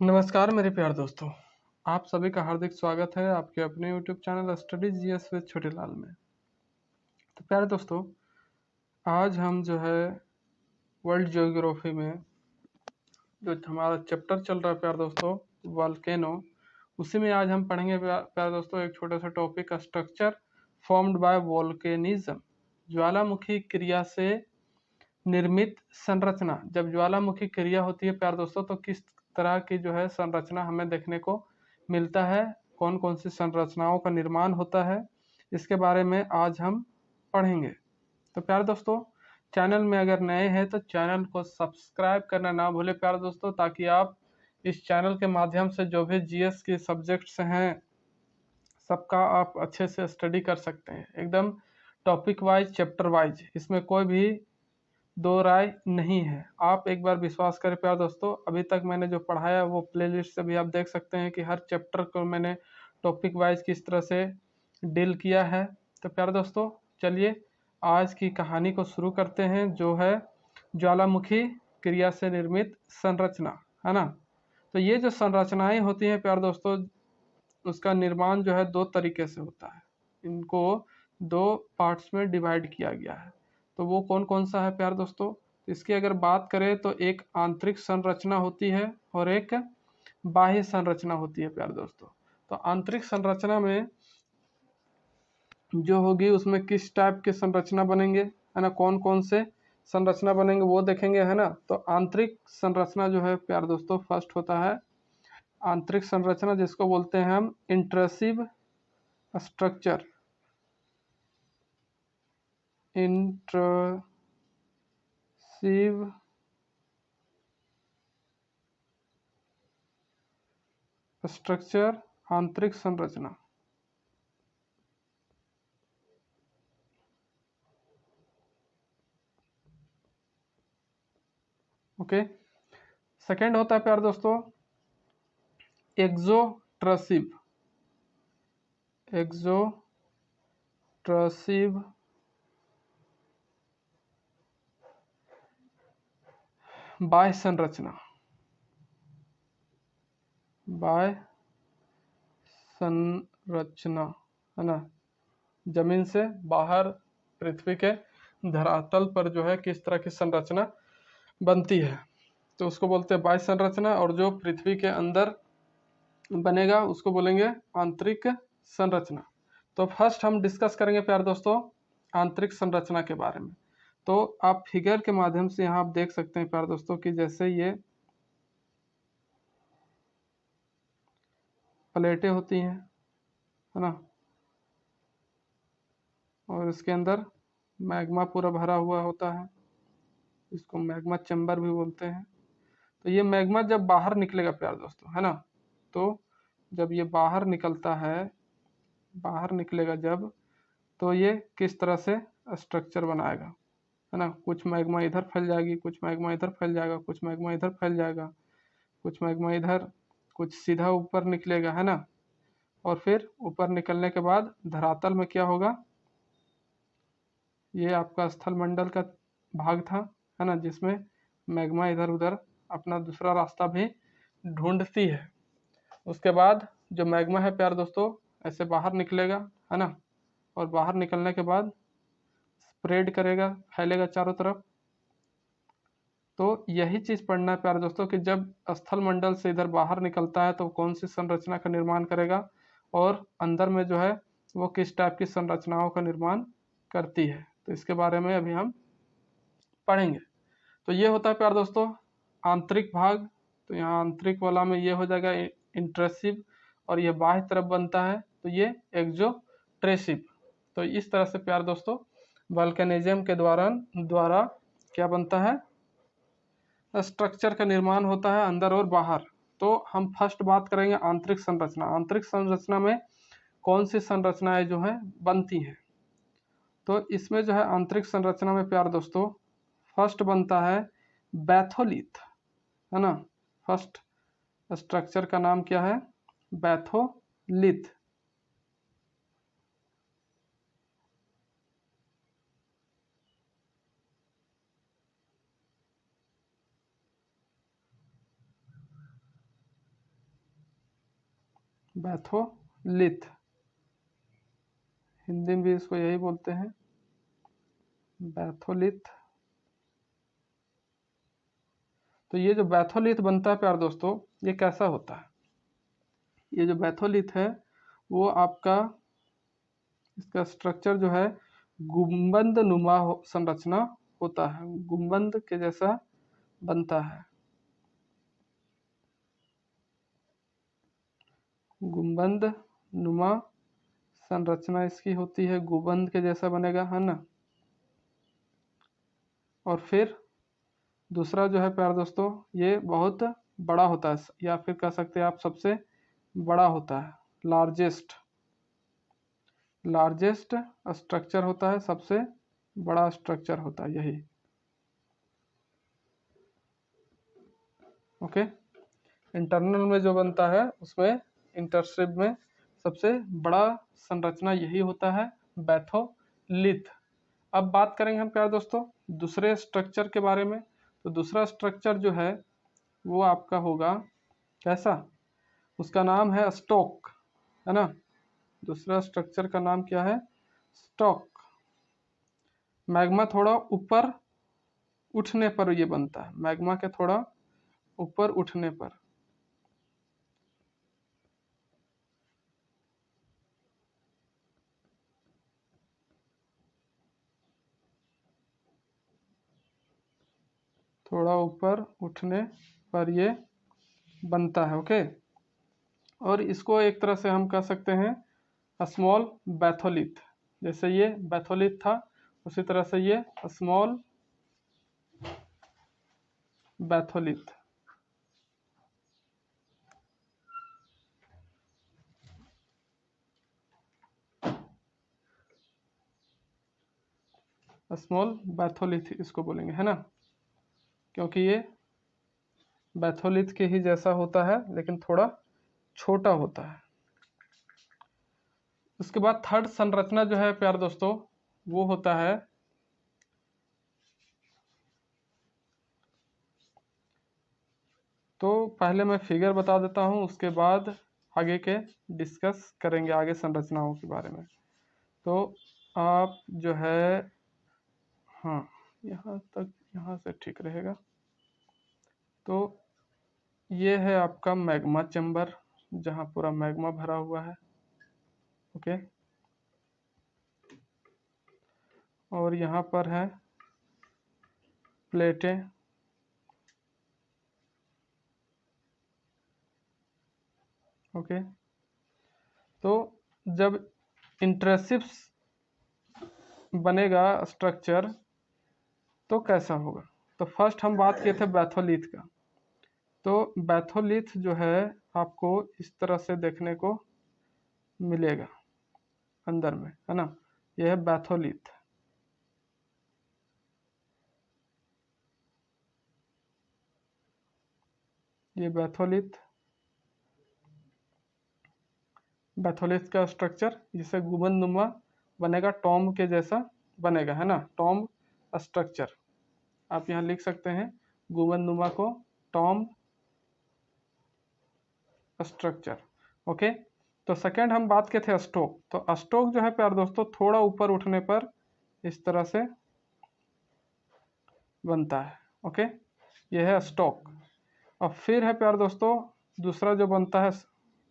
नमस्कार मेरे प्यारे दोस्तों। आप सभी का हार्दिक स्वागत है आपके अपने YouTube channel studies GS with Chhotelal में। तो प्यारे दोस्तों, आज हम जो है वर्ल्ड ज्योग्राफी में जो हमारा चैप्टर चल रहा है प्यारे दोस्तों, वोल्केनो, उसी में आज हम पढ़ेंगे प्यारे दोस्तों एक छोटा सा topic, structure formed by volcanism. ज्वालामुखी क्रिया से निर्मित संरचना। जब ज्वालामुखी क्रिया होती है प्यारे दोस्तों, तो किस तरह की जो है संरचना हमें देखने को मिलता है, कौन कौन सी संरचनाओं का निर्माण होता है, इसके बारे में आज हम पढ़ेंगे। तो प्यारे दोस्तों, चैनल में अगर नए हैं तो चैनल को सब्सक्राइब करना ना भूले प्यारे दोस्तों, ताकि आप इस चैनल के माध्यम से जो भी जीएस के सब्जेक्ट्स हैं सबका आप अच्छे से स्टडी कर सकते हैं, एकदम टॉपिक वाइज, चैप्टर वाइज। इसमें कोई भी दो राय नहीं है। आप एक बार विश्वास करें प्यारे दोस्तों, अभी तक मैंने जो पढ़ाया वो प्लेलिस्ट से भी आप देख सकते हैं कि हर चैप्टर को मैंने टॉपिक वाइज किस तरह से डील किया है। तो प्यारे दोस्तों, चलिए आज की कहानी को शुरू करते हैं, जो है ज्वालामुखी क्रिया से निर्मित संरचना, है ना। तो ये जो संरचनाएं होती हैं प्यारे दोस्तों, उसका निर्माण जो है दो तरीके से होता है। इनको दो पार्ट्स में डिवाइड किया गया है। तो वो कौन कौन सा है प्यारे दोस्तों? इसकी अगर बात करें तो एक आंतरिक संरचना होती है और एक बाह्य संरचना होती है प्यारे दोस्तों। तो आंतरिक संरचना में जो होगी उसमें किस टाइप के संरचना बनेंगे, है ना, कौन कौन से संरचना बनेंगे वो देखेंगे, है ना। तो आंतरिक संरचना जो है प्यारे दोस्तों, फर्स्ट होता है आंतरिक संरचना, जिसको बोलते हैं हम इंट्रसिव स्ट्रक्चर। इंट्रसिव स्ट्रक्चर, आंतरिक संरचना। ओके। सेकेंड होता है प्यारे दोस्तों एक्सोट्रसिव। एक्सोट्रसिव बाह्य संरचना। बाह्य संरचना, है ना, जमीन से बाहर पृथ्वी के धरातल पर जो है किस तरह की संरचना बनती है, तो उसको बोलते हैं बाह्य संरचना। और जो पृथ्वी के अंदर बनेगा उसको बोलेंगे आंतरिक संरचना। तो फर्स्ट हम डिस्कस करेंगे प्यारे दोस्तों आंतरिक संरचना के बारे में। तो आप फिगर के माध्यम से यहाँ आप देख सकते हैं प्यारे दोस्तों कि जैसे ये प्लेटें होती हैं, है ना, और इसके अंदर मैग्मा पूरा भरा हुआ होता है, इसको मैग्मा चैम्बर भी बोलते हैं। तो ये मैग्मा जब बाहर निकलेगा प्यारे दोस्तों, है ना, तो जब ये बाहर निकलता है, बाहर निकलेगा जब, तो ये किस तरह से स्ट्रक्चर बनाएगा, है ना। कुछ मैग्मा इधर फैल जाएगी, कुछ मैग्मा इधर फैल जाएगा, कुछ मैग्मा इधर फैल जाएगा, कुछ मैग्मा इधर, कुछ सीधा ऊपर निकलेगा, है ना। और फिर ऊपर निकलने के बाद धरातल में क्या होगा, ये आपका स्थल मंडल का भाग था, है ना, जिसमें मैग्मा इधर उधर अपना दूसरा रास्ता भी ढूंढती है। उसके बाद जो मैग्मा है प्यारे दोस्तों ऐसे बाहर निकलेगा, है ना, और बाहर निकलने के बाद स्प्रेड करेगा, फैलेगा चारों तरफ। तो यही चीज पढ़ना है प्यारे दोस्तों कि जब स्थल मंडल से इधर बाहर निकलता है तो कौन सी संरचना का निर्माण करेगा, और अंदर में जो है वो किस टाइप की संरचनाओं का निर्माण करती है। तो इसके बारे में अभी हम पढ़ेंगे। तो ये होता है प्यारे दोस्तों आंतरिक भाग। तो यहाँ आंतरिक वाला में ये हो जाएगा इंट्रसिव, और ये बाह्य तरफ बनता है तो ये एक्सोट्रेसिव। तो इस तरह से प्यारे दोस्तों वल्केनिज्म के द्वारा क्या बनता है, स्ट्रक्चर का निर्माण होता है अंदर और बाहर। तो हम फर्स्ट बात करेंगे आंतरिक संरचना। आंतरिक संरचना में कौन सी संरचनाएं जो है बनती हैं। तो इसमें जो है आंतरिक संरचना में प्यारे दोस्तों फर्स्ट बनता है बैथोलिथ, है ना। फर्स्ट स्ट्रक्चर का नाम क्या है, बैथोलिथ। बैथोलिथ, हिंदी में भी इसको यही बोलते हैं, बैथोलिथ। तो ये जो बैथोलिथ बनता है प्यार दोस्तों, ये कैसा होता है? ये जो बैथोलिथ है वो आपका, इसका स्ट्रक्चर जो है गुंबद नुमा संरचना होता है, गुंबद के जैसा बनता है, गुंबद नुमा संरचना इसकी होती है, गुंबद के जैसा बनेगा, है ना। और फिर दूसरा जो है प्यार दोस्तों, ये बहुत बड़ा होता है, या फिर कह सकते हैं आप सबसे बड़ा होता है, लार्जेस्ट स्ट्रक्चर होता है, सबसे बड़ा स्ट्रक्चर होता है यही। ओके, इंटरनल में जो बनता है उसमें इंटरस्ट्रिप में सबसे बड़ा संरचना यही होता है, बैथोलिथ। अब बात करेंगे हम प्यार दोस्तों दूसरे स्ट्रक्चर के बारे में। तो दूसरा स्ट्रक्चर जो है वो आपका होगा कैसा, उसका नाम है स्टोक, है ना। दूसरा स्ट्रक्चर का नाम क्या है? स्टोक। मैग्मा थोड़ा ऊपर उठने पर ये बनता है, मैग्मा के थोड़ा ऊपर उठने पर। थोड़ा ऊपर उठने पर ये बनता है। ओके, और इसको एक तरह से हम कह सकते हैं स्मॉल बैथोलिथ। जैसे ये बैथोलिथ था उसी तरह से ये स्मॉल बैथोलिथ। स्मॉल बैथोलिथ इसको बोलेंगे, है ना, क्योंकि ये बैथोलिथ के ही जैसा होता है लेकिन थोड़ा छोटा होता है। उसके बाद थर्ड संरचना जो है प्यार दोस्तों वो होता है तो पहले मैं फिगर बता देता हूँ, उसके बाद आगे के डिस्कस करेंगे आगे संरचनाओं के बारे में। तो आप जो है, हाँ यहाँ तक, यहाँ से ठीक रहेगा। तो ये है आपका मैग्मा चैम्बर जहाँ पूरा मैग्मा भरा हुआ है। ओके, और यहाँ पर है प्लेटें। ओके, तो जब इंट्रेसिव बनेगा स्ट्रक्चर तो कैसा होगा? तो फर्स्ट हम बात किए थे बैथोलिथ का। तो बैथोलिथ जो है आपको इस तरह से देखने को मिलेगा अंदर में, है ना। यह है बैथोलिथ। ये बैथोलिथ का स्ट्रक्चर जिसे गुंबदनुमा बनेगा, टॉम्ब के जैसा बनेगा, है ना, टॉम्ब स्ट्रक्चर। आप यहाँ लिख सकते हैं गुंबदनुमा को टॉम्ब स्ट्रक्चर। ओके, तो सेकंड हम बात के थे स्टोक। तो स्टोक जो है प्यार दोस्तों थोड़ा ऊपर उठने पर इस तरह से बनता है। ओके, ये है स्टोक। और फिर है प्यार दोस्तों दूसरा जो बनता है,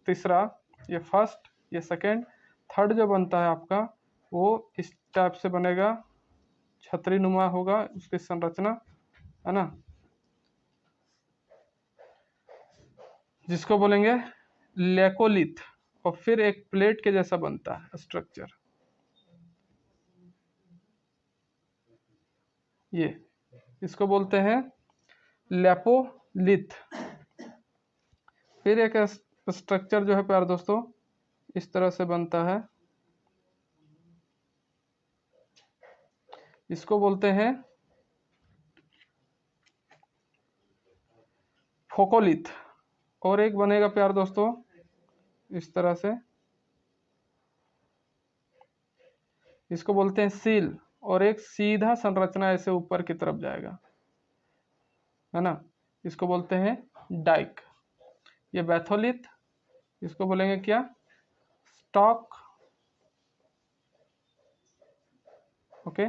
तीसरा, ये फर्स्ट, ये सेकंड, थर्ड जो बनता है आपका वो इस टाइप से बनेगा, छतरी नुमा होगा उसकी संरचना, है ना, जिसको बोलेंगे लेकोलिथ। और फिर एक प्लेट के जैसा बनता है स्ट्रक्चर, ये इसको बोलते हैं लेपोलिथ। फिर एक स्ट्रक्चर जो है प्यार दोस्तों इस तरह से बनता है, इसको बोलते हैं फोकोलिथ। और एक बनेगा प्यार दोस्तों इस तरह से, इसको बोलते हैं सील। और एक सीधा संरचना ऐसे ऊपर की तरफ जाएगा, है ना, इसको बोलते हैं डाइक। ये बैथोलिथ, इसको बोलेंगे क्या, स्टॉक। ओके,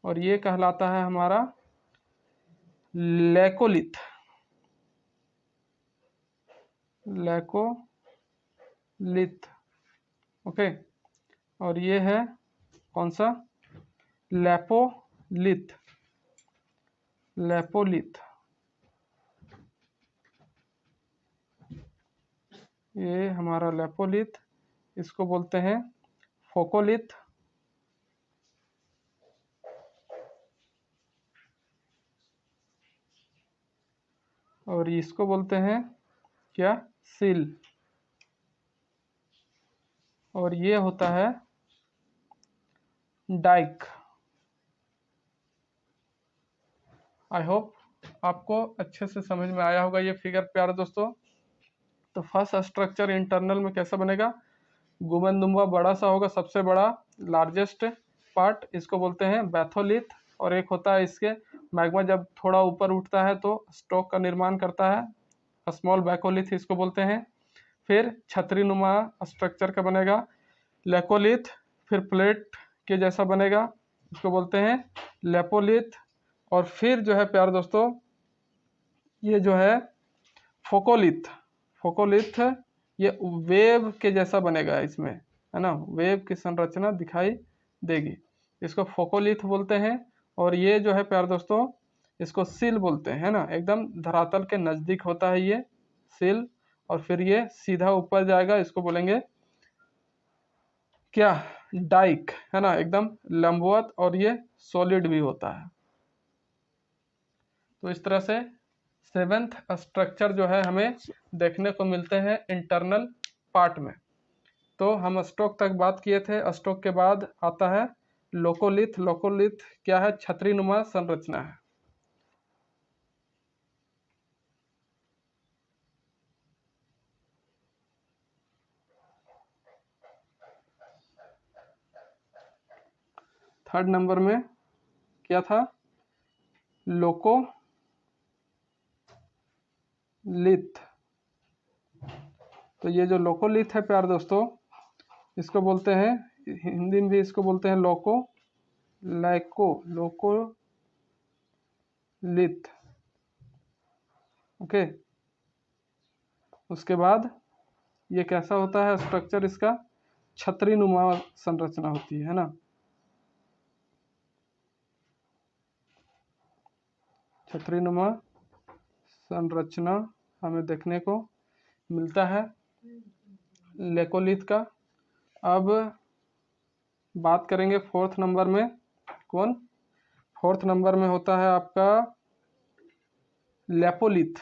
और ये कहलाता है हमारा लैकोलिथ। लैकोलिथ। ओके, और ये है कौन सा, लैपोलिथ। लैपोलिथ, ये हमारा लैपोलिथ। इसको बोलते हैं फोकोलिथ। और इसको बोलते हैं क्या, सील। और ये होता है डाइक। आई होप आपको अच्छे से समझ में आया होगा ये फिगर प्यारे दोस्तों। तो फर्स्ट स्ट्रक्चर इंटरनल में कैसा बनेगा, गुमनदुम्बा बड़ा सा होगा, सबसे बड़ा लार्जेस्ट पार्ट, इसको बोलते हैं बैथोलिथ। और एक होता है इसके मैग्मा जब थोड़ा ऊपर उठता है तो स्टॉक का निर्माण करता है, स्मॉल बैकोलिथ इसको बोलते हैं। फिर छतरी नुमा स्ट्रक्चर का बनेगा लैकोलिथ। फिर प्लेट के जैसा बनेगा, इसको बोलते हैं लेपोलिथ। और फिर जो है प्यारे दोस्तों, ये जो है फोकोलिथ। फोकोलिथ ये वेव के जैसा बनेगा, इसमें है ना, वेव की संरचना दिखाई देगी, इसको फोकोलिथ बोलते हैं। और ये जो है प्यारे दोस्तों, इसको सील बोलते हैं, है ना, एकदम धरातल के नजदीक होता है ये सील। और फिर ये सीधा ऊपर जाएगा, इसको बोलेंगे क्या, डाइक, है ना, एकदम लंबवत। और ये सॉलिड भी होता है। तो इस तरह से सेवेंथ स्ट्रक्चर जो है हमें देखने को मिलते हैं इंटरनल पार्ट में। तो हम स्टॉक तक बात किए थे। स्टॉक के बाद आता है लोकोलिथ। लोकोलिथ क्या है, छतरी नुमा संरचना है। थर्ड नंबर में क्या था, लोकोलिथ। तो ये जो लोकोलिथ है प्यार दोस्तों, इसको बोलते हैं हिंदी में भी, इसको बोलते हैं लोकोलिथ। ओके, उसके बाद ये कैसा होता है स्ट्रक्चर, इसका छतरी नुमा संरचना होती है ना, छतरी नुमा संरचना हमें देखने को मिलता है लेकोलिथ का। अब बात करेंगे फोर्थ नंबर में, कौन, फोर्थ नंबर में होता है आपका लेपोलिथ।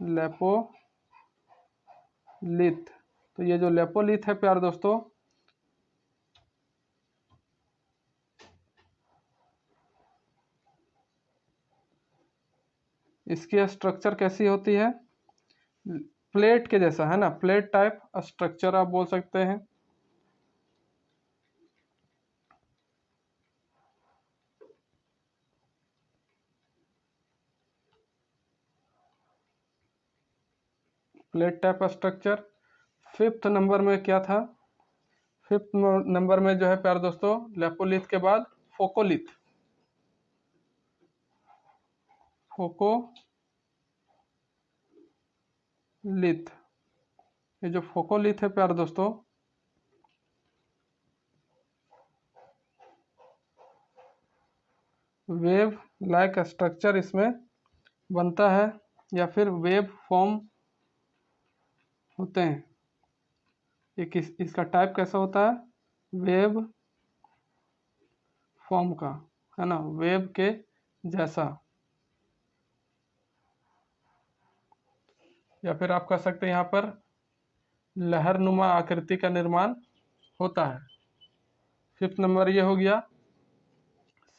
लेपोलिथ, तो ये जो लेपोलिथ है प्यार दोस्तों, इसकी स्ट्रक्चर कैसी होती है, प्लेट के जैसा, है ना, प्लेट टाइप स्ट्रक्चर आप बोल सकते हैं। Plate type structure. Fifth number में क्या था, फिफ्थ नंबर में जो है प्यार दोस्तों, लेपोलिथ के बाद फोकोलिथ। फोकोलिथ, ये जो फोकोलिथ है प्यार दोस्तों, वेव लाइक स्ट्रक्चर इसमें बनता है, या फिर वेव फॉर्म होते हैं। ये इसका टाइप कैसा होता है, वेव फॉर्म का, है ना, वेव के जैसा। या फिर आप कह सकते हैं यहाँ पर लहरनुमा आकृति का निर्माण होता है। फिफ्थ नंबर ये हो गया।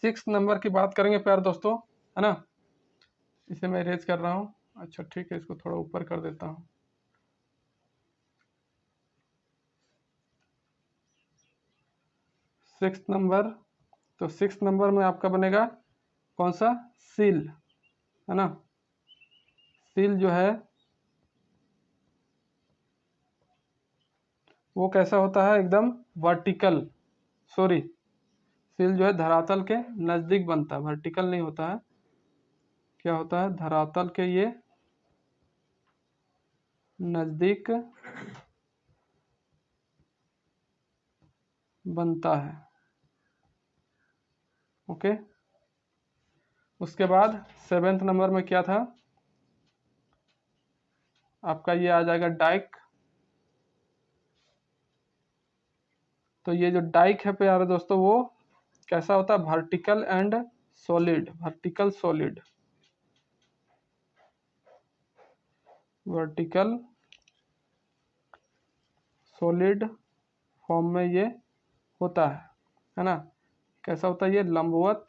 सिक्स नंबर की बात करेंगे प्यार दोस्तों, है ना, इसे मैं इरेज कर रहा हूँ। अच्छा ठीक है, इसको थोड़ा ऊपर कर देता हूँ। सिक्स नंबर, तो सिक्स नंबर में आपका बनेगा कौन सा, सील, है ना। सील जो है वो कैसा होता है, एकदम वर्टिकल, सॉरी, सील जो है धरातल के नज़दीक बनता है, वर्टिकल नहीं होता है, क्या होता है, धरातल के ये नज़दीक बनता है। ओके, उसके बाद 7वें नंबर में क्या था आपका, ये आ जाएगा डाइक। तो ये जो डाइक है प्यारे दोस्तों, वो कैसा होता है, vertical and solid, vertical solid, vertical solid form में ये होता है ना। कैसा होता है, ये लंबवत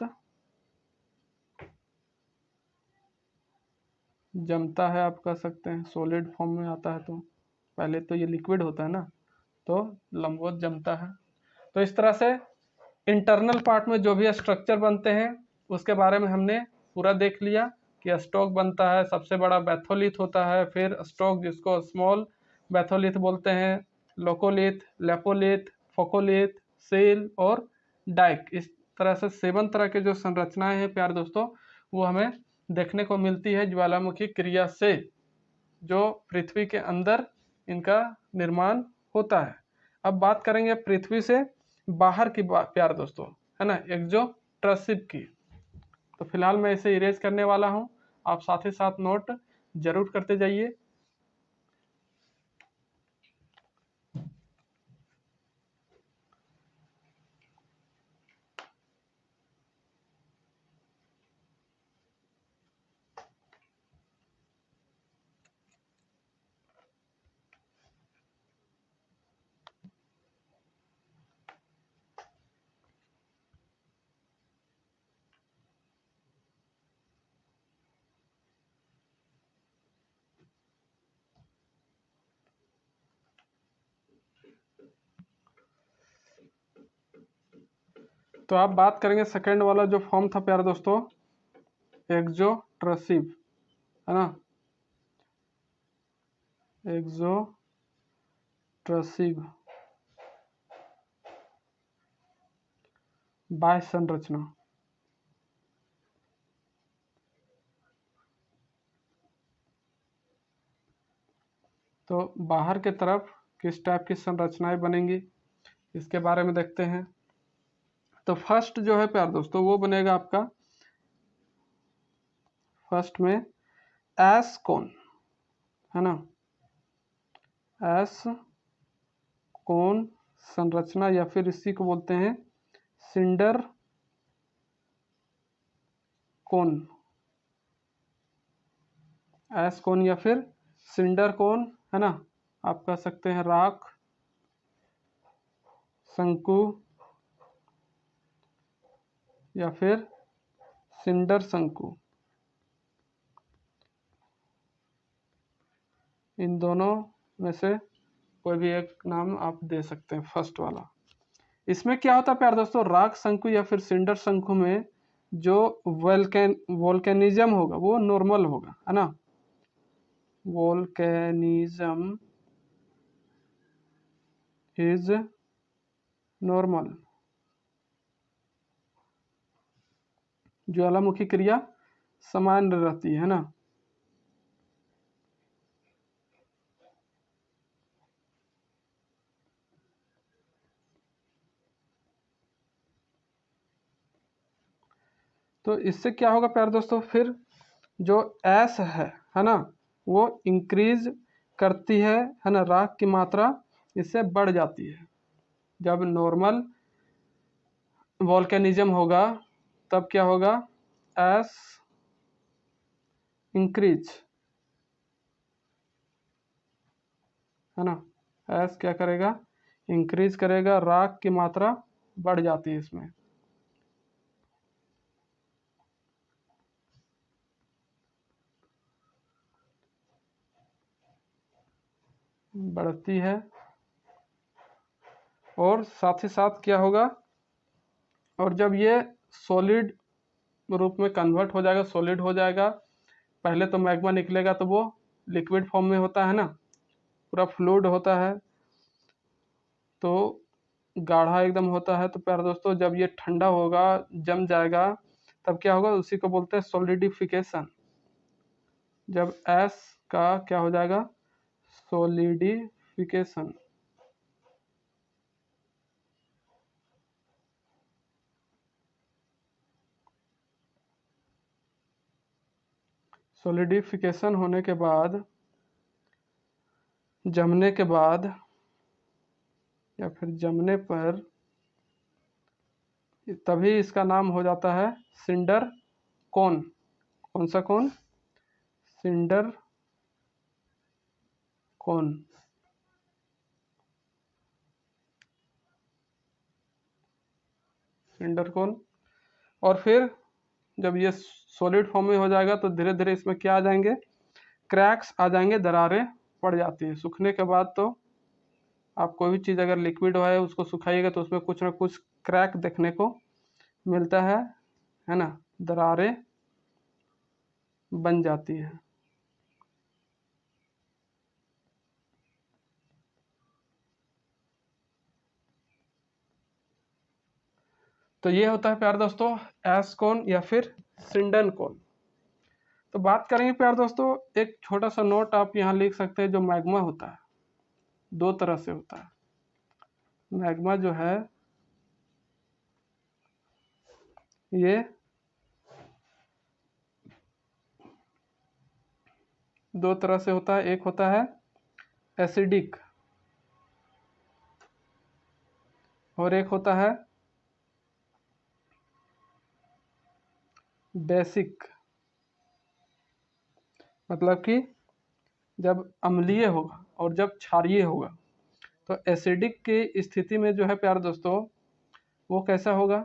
जमता है, आप कह सकते हैं, सॉलिड फॉर्म में आता है तो पहले तो ये लिक्विड होता है ना, तो लंबवत जमता है। तो इस तरह से इंटरनल पार्ट में जो भी स्ट्रक्चर बनते हैं उसके बारे में हमने पूरा देख लिया कि स्टॉक बनता है, सबसे बड़ा बैथोलिथ होता है, फिर स्टॉक जिसको स्मॉल बैथोलिथ बोलते हैं, लोकोलिथ, लेपोलिथ, फोकोलिथ, सेल और डाइक। इस तरह से 7 तरह के जो संरचनाएं हैं प्यारे दोस्तों, वो हमें देखने को मिलती है ज्वालामुखी क्रिया से, जो पृथ्वी के अंदर इनका निर्माण होता है। अब बात करेंगे पृथ्वी से बाहर की प्यारे दोस्तों, है ना, एक्सोट्रॉसिव की। तो फिलहाल मैं इसे इरेज करने वाला हूं, आप साथ ही साथ नोट जरूर करते जाइए। तो आप बात करेंगे सेकंड वाला जो फॉर्म था प्यारे दोस्तों, एक्सोट्रॉसिव, है ना, एक्सोट्रॉसिव बाह्य संरचना। तो बाहर के तरफ किस टाइप की संरचनाएं बनेंगी इसके बारे में देखते हैं। तो फर्स्ट जो है प्यारे दोस्तों, वो बनेगा आपका फर्स्ट में एस कोन, है ना, एस कोन संरचना, या फिर इसी को बोलते हैं सिंडर कोन, एस कोन या फिर सिंडर कोन, है ना, आप कह सकते हैं राख शंकु या फिर सिंडर शंकु, इन दोनों में से कोई भी एक नाम आप दे सकते हैं, फर्स्ट वाला। इसमें क्या होता है प्यारे दोस्तों, राख शंकु या फिर सिंडर शंकु में जो वोल्केनिज्म होगा वो नॉर्मल होगा, है ना, वोल्केनिज्म इज नॉर्मल, ज्वालामुखी क्रिया सामान्य रहती है ना। तो इससे क्या होगा प्यारे दोस्तों, फिर जो एस है ना, वो इंक्रीज करती है ना, राख की मात्रा इससे बढ़ जाती है। जब नॉर्मल वोल्केनिज्म होगा तब क्या होगा, एस इंक्रीज, है ना, एस क्या करेगा, इंक्रीज करेगा, राख की मात्रा बढ़ जाती है इसमें। बढ़ती है, और साथ ही साथ क्या होगा, और जब ये सॉलिड रूप में कन्वर्ट हो जाएगा, सॉलिड हो जाएगा, पहले तो मैग्मा निकलेगा तो वो लिक्विड फॉर्म में होता है ना, पूरा फ्लूइड होता है, तो गाढ़ा एकदम होता है। तो प्यारे दोस्तों जब ये ठंडा होगा, जम जाएगा, तब क्या होगा, उसी को बोलते हैं सॉलिडिफिकेशन। जब एस का क्या हो जाएगा, सॉलिडिफिकेशन। सॉलिडिफिकेशन होने के बाद, जमने के बाद या फिर जमने पर, तभी इसका नाम हो जाता है सिंडर कोन। कौन सा कोन, सिंडर कोन। Cinder cone. और फिर जब ये सॉलिड फॉर्म में हो जाएगा तो धीरे धीरे इसमें क्या आ जाएंगे, क्रैक्स आ जाएंगे, दरारें पड़ जाती है। सूखने के बाद तो आप कोई भी चीज़ अगर लिक्विड है उसको सुखाइएगा तो उसमें कुछ ना कुछ क्रैक देखने को मिलता है ना, दरारें बन जाती है। तो ये होता है प्यारे दोस्तों एस कोन या फिर सिंडन कोन। तो बात करेंगे प्यारे दोस्तों, एक छोटा सा नोट आप यहाँ लिख सकते हैं। जो मैग्मा होता है दो तरह से होता है। मैग्मा जो है ये दो तरह से होता है। एक होता है एसिडिक और एक होता है बेसिक। मतलब कि जब अम्लीय होगा और जब क्षारीय होगा। तो एसिडिक की स्थिति में जो है प्यारे दोस्तों वो कैसा होगा,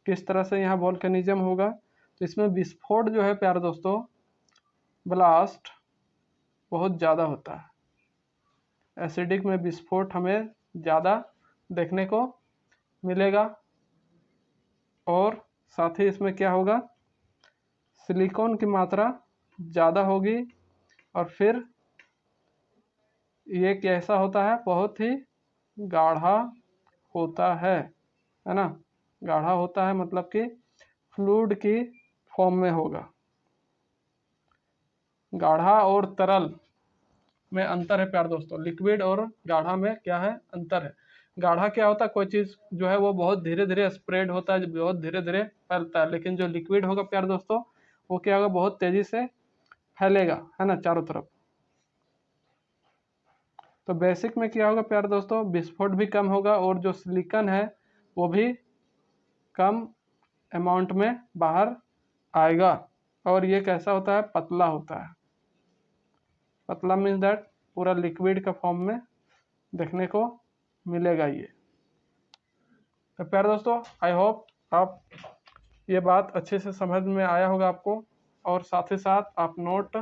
किस तरह से यहाँ वोल्केनिज्म होगा। तो इसमें विस्फोट जो है प्यारे दोस्तों, ब्लास्ट बहुत ज़्यादा होता है। एसिडिक में विस्फोट हमें ज़्यादा देखने को मिलेगा। और साथ ही इसमें क्या होगा, सिलिकॉन की मात्रा ज़्यादा होगी। और फिर ये कैसा होता है, बहुत ही गाढ़ा होता है ना। गाढ़ा होता है मतलब कि फ्लूइड की फॉर्म में होगा। गाढ़ा और तरल में अंतर है प्यारे दोस्तों। लिक्विड और गाढ़ा में क्या है, अंतर है। गाढ़ा क्या होता है, कोई चीज़ जो है वो बहुत धीरे धीरे स्प्रेड होता है, बहुत धीरे धीरे फैलता है। लेकिन जो लिक्विड होगा प्यारे दोस्तों वो क्या होगा, बहुत तेज़ी से फैलेगा, है ना, चारों तरफ। तो बेसिक में क्या होगा प्यारे दोस्तों, विस्फोट भी कम होगा और जो सिलिकॉन है वो भी कम अमाउंट में बाहर आएगा। और ये कैसा होता है, पतला होता है। पतला मीन्स दैट पूरा लिक्विड का फॉर्म में देखने को मिलेगा ये। तो प्यारे दोस्तों आई होप आप ये बात अच्छे से समझ में आया होगा आपको। और साथ ही साथ आप नोट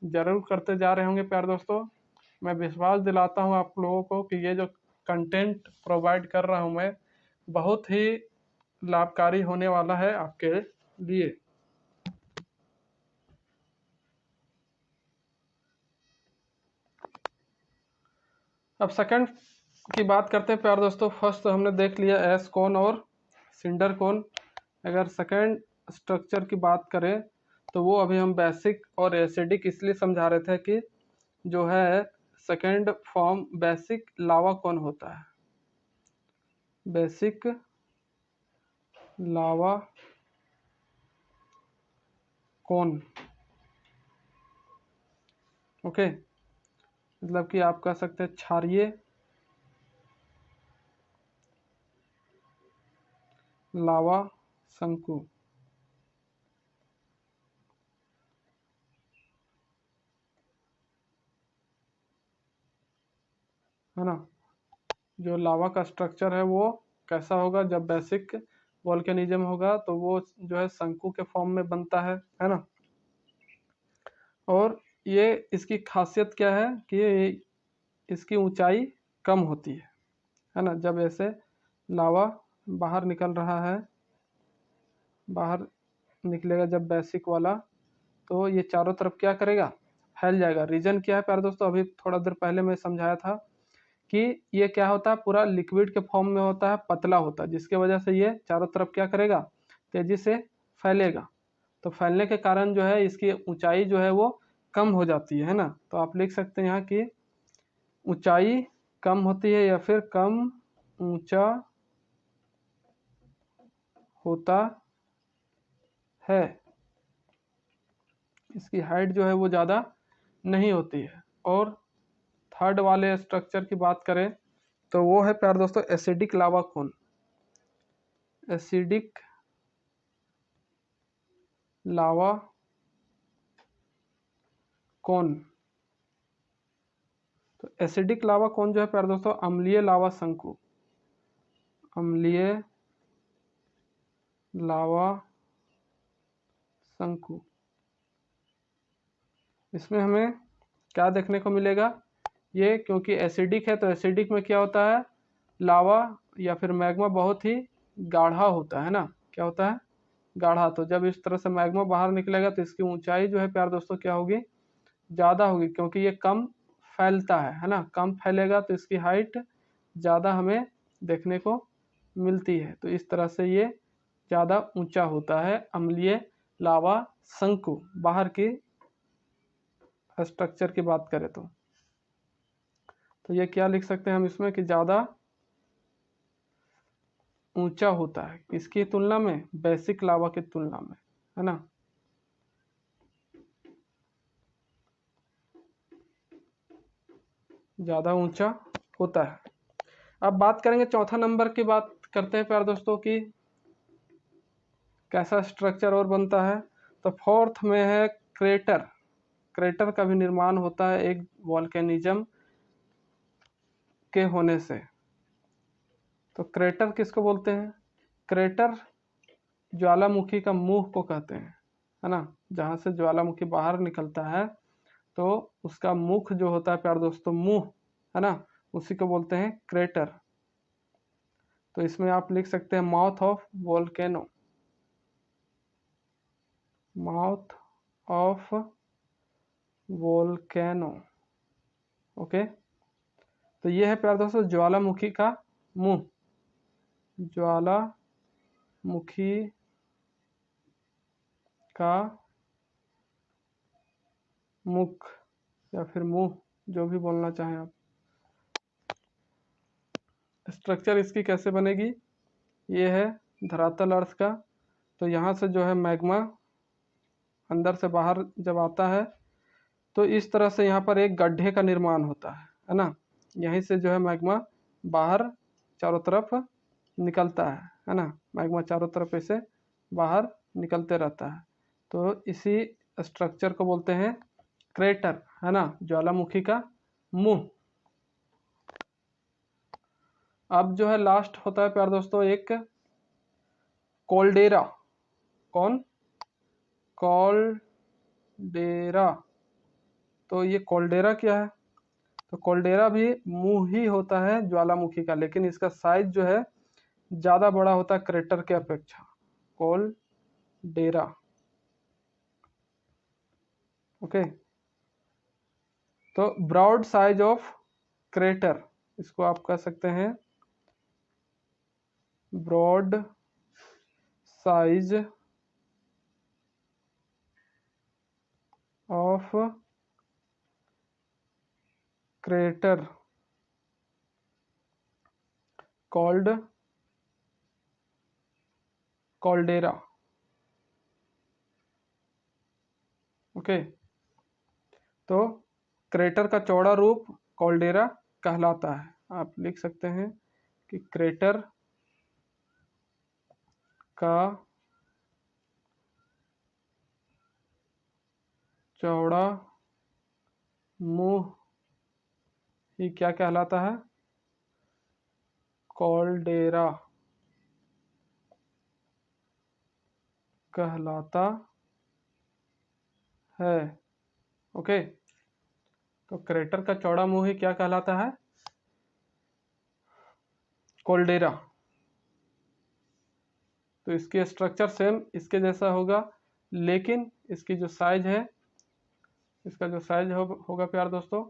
जरूर करते जा रहे होंगे प्यारे दोस्तों। मैं विश्वास दिलाता हूँ आप लोगों को कि ये जो कंटेंट प्रोवाइड कर रहा हूँ मैं, बहुत ही लाभकारी होने वाला है आपके लिए। अब सेकंड की बात करते हैं प्यारे दोस्तों। फर्स्ट तो हमने देख लिया एस कोन और सिंडर कोन। अगर सेकंड स्ट्रक्चर की बात करें तो वो अभी हम बेसिक और एसिडिक इसलिए समझा रहे थे कि जो है सेकंड फॉर्म बेसिक लावा कोन होता है। बेसिक लावा कोन, ओके। मतलब कि आप कह सकते हैं क्षारीय लावा शंकु। है ना, जो लावा का स्ट्रक्चर है वो कैसा होगा, जब बेसिक वोल्केनिज्म होगा तो वो जो है शंकु के फॉर्म में बनता है ना। और ये इसकी खासियत क्या है कि इसकी ऊंचाई कम होती है ना। जब ऐसे लावा बाहर निकल रहा है, बाहर निकलेगा जब बेसिक वाला, तो ये चारों तरफ क्या करेगा, फैल जाएगा। रीजन क्या है प्यारे दोस्तों, अभी थोड़ा देर पहले मैं समझाया था कि ये क्या होता है, पूरा लिक्विड के फॉर्म में होता है, पतला होता है, जिसके वजह से ये चारों तरफ क्या करेगा, तेजी से फैलेगा। तो फैलने के कारण जो है इसकी ऊंचाई जो है वो कम हो जाती है ना। तो आप लिख सकते हैं यहाँ की ऊंचाई कम होती है या फिर कम ऊंचा होता है, इसकी हाइट जो है वो ज़्यादा नहीं होती है। और थर्ड वाले स्ट्रक्चर की बात करें तो वो है प्यारे दोस्तों एसिडिक लावा कोन। एसिडिक लावा कोन, तो एसिडिक लावा कोन जो है प्यारे दोस्तों अम्लीय लावा शंकु, अम्लीय लावा शंकु, इसमें हमें क्या देखने को मिलेगा, ये क्योंकि एसिडिक है तो एसिडिक में क्या होता है, लावा या फिर मैग्मा बहुत ही गाढ़ा होता है ना, क्या होता है, गाढ़ा। तो जब इस तरह से मैग्मा बाहर निकलेगा तो इसकी ऊंचाई जो है प्यारे दोस्तों क्या होगी, ज़्यादा होगी, क्योंकि ये कम फैलता है ना, कम फैलेगा तो इसकी हाइट ज़्यादा हमें देखने को मिलती है। तो इस तरह से ये ज़्यादा ऊंचा होता है अम्लीय लावा शंकु। बाहर की स्ट्रक्चर की बात करें तो ये क्या लिख सकते हैं हम इसमें कि ज़्यादा ऊंचा होता है, किसकी तुलना में, बेसिक लावा की तुलना में, है ना। ज़्यादा ऊंचा होता है। अब बात करेंगे चौथा नंबर की बात करते हैं प्यारे दोस्तों की कैसा स्ट्रक्चर और बनता है। तो फोर्थ में है क्रेटर। क्रेटर का भी निर्माण होता है एक वॉल्केनिज्म के होने से। तो क्रेटर किसको बोलते हैं, क्रेटर ज्वालामुखी का मुंह को कहते हैं, है ना, जहाँ से ज्वालामुखी बाहर निकलता है तो उसका मुख जो होता है प्यारे दोस्तों मुंह, है ना, उसी को बोलते हैं क्रेटर। तो इसमें आप लिख सकते हैं mouth of volcano, mouth of volcano. Okay, तो ये है प्यारे दोस्तों ज्वालामुखी का मुंह, ज्वालामुखी का मुख या फिर मुंह, जो भी बोलना चाहें आप। स्ट्रक्चर इसकी कैसे बनेगी, ये है धरातल अर्थ का। तो यहाँ से जो है मैग्मा अंदर से बाहर जब आता है तो इस तरह से यहाँ पर एक गड्ढे का निर्माण होता है ना। यहीं से जो है मैग्मा बाहर चारों तरफ निकलता है ना, मैग्मा चारों तरफ ऐसे बाहर निकलते रहता है। तो इसी स्ट्रक्चर को बोलते हैं क्रेटर, है ना, ज्वालामुखी का मुंह। अब जो है लास्ट होता है प्यारे दोस्तों एक कोल्डेरा। कौन, कॉल्डेरा। तो ये कोल्डेरा क्या है, तो कोल्डेरा भी मुंह ही होता है ज्वालामुखी का, लेकिन इसका साइज जो है ज़्यादा बड़ा होता है क्रेटर के अपेक्षा। Caldera, okay. तो ब्रॉड साइज ऑफ क्रेटर, इसको आप कह सकते हैं broad size of crater called caldera. Okay, तो क्रेटर का चौड़ा रूप कॉल्डेरा कहलाता है। आप लिख सकते हैं कि क्रेटर का चौड़ा मुंह ही क्या कहलाता है, कॉल्डेरा कहलाता है। ओके, तो क्रेटर का चौड़ा मुंह ही क्या कहलाता है, कॉल्डेरा। तो इसकी स्ट्रक्चर सेम इसके जैसा होगा, लेकिन इसकी जो साइज है, इसका जो साइज होगा प्यार दोस्तों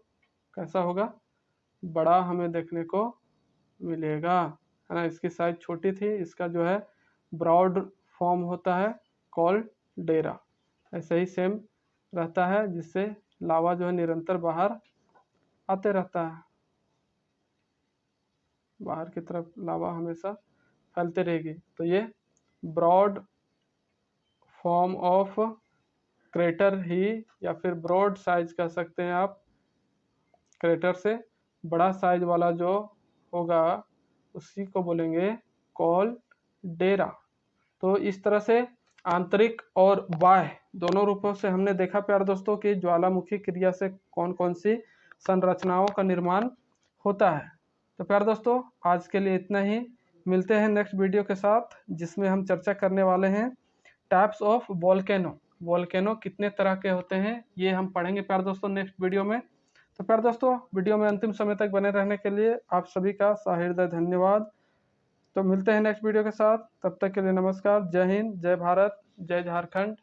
कैसा होगा, बड़ा हमें देखने को मिलेगा, है ना। इसकी साइज छोटी थी, इसका जो है ब्रॉड फॉर्म होता है कॉलडेरा। ऐसे ही सेम रहता है, जिससे लावा जो है निरंतर बाहर आते रहता है, बाहर की तरफ लावा हमेशा फैलते रहेगी। तो ये ब्रॉड फॉर्म ऑफ क्रेटर ही, या फिर ब्रॉड साइज कह सकते हैं आप। क्रेटर से बड़ा साइज वाला जो होगा उसी को बोलेंगे कॉलडेरा। तो इस तरह से आंतरिक और बाह्य दोनों रूपों से हमने देखा प्यारे दोस्तों कि ज्वालामुखी क्रिया से कौन कौन सी संरचनाओं का निर्माण होता है। तो प्यारे दोस्तों आज के लिए इतना ही, मिलते हैं नेक्स्ट वीडियो के साथ, जिसमें हम चर्चा करने वाले हैं टाइप्स ऑफ वोल्केनो। वोल्केनो कितने तरह के होते हैं ये हम पढ़ेंगे प्यारे दोस्तों नेक्स्ट वीडियो में। तो प्यारे दोस्तों वीडियो में अंतिम समय तक बने रहने के लिए आप सभी का सहृदय धन्यवाद। तो मिलते हैं नेक्स्ट वीडियो के साथ, तब तक के लिए नमस्कार। जय हिंद, जय भारत, जय झारखंड।